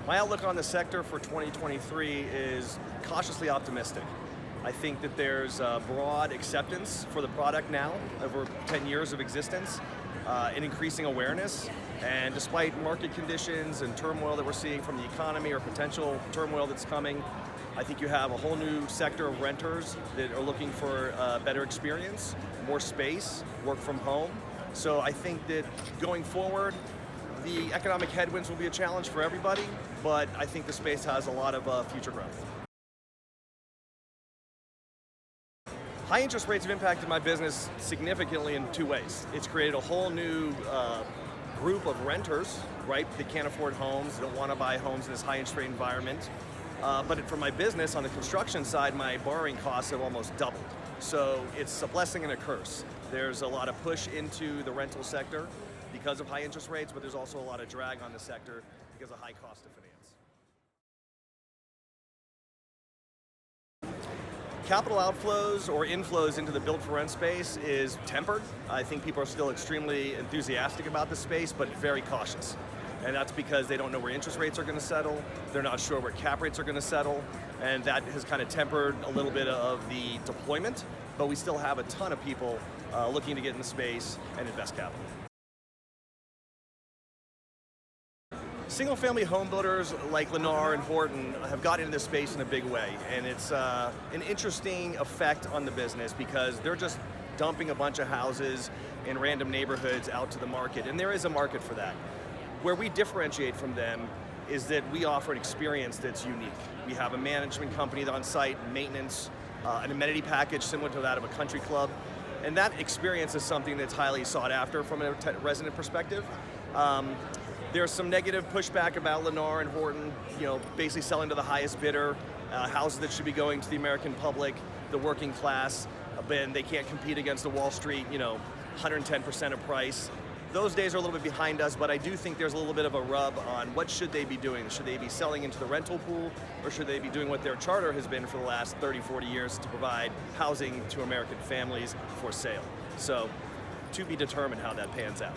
My outlook on the sector for 2023 is cautiously optimistic. I think that there's broad acceptance for the product now, over 10 years of existence, and increasing awareness. And despite market conditions and turmoil that we're seeing from the economy or potential turmoil that's coming, I think you have a whole new sector of renters that are looking for a better experience, more space, work from home. So I think that going forward, the economic headwinds will be a challenge for everybody, but I think the space has a lot of future growth. High interest rates have impacted my business significantly in two ways. It's created a whole new group of renters, right, that can't afford homes, don't want to buy homes in this high interest rate environment. But for my business, on the construction side, my borrowing costs have almost doubled. So it's a blessing and a curse. There's a lot of push into the rental sector because of high interest rates, but there's also a lot of drag on the sector because of high cost of finance. Capital outflows or inflows into the built-for-rent space is tempered. I think people are still extremely enthusiastic about the space, but very cautious. And that's because they don't know where interest rates are going to settle, they're not sure where cap rates are going to settle, and that has kind of tempered a little bit of the deployment, but we still have a ton of people looking to get in the space and invest capital. Single-family home builders like Lennar and Horton have gotten into this space in a big way, and it's an interesting effect on the business because they're just dumping a bunch of houses in random neighborhoods out to the market, and there is a market for that. Where we differentiate from them is that we offer an experience that's unique. We have a management company on site, maintenance, an amenity package similar to that of a country club, and that experience is something that's highly sought after from a resident perspective. There's some negative pushback about Lennar and Horton, basically selling to the highest bidder, houses that should be going to the American public, the working class, but they can't compete against the Wall Street, 110% of price. Those days are a little bit behind us, but I do think there's a little bit of a rub on what should they be doing. Should they be selling into the rental pool, or should they be doing what their charter has been for the last 30, 40 years to provide housing to American families for sale? So, to be determined how that pans out.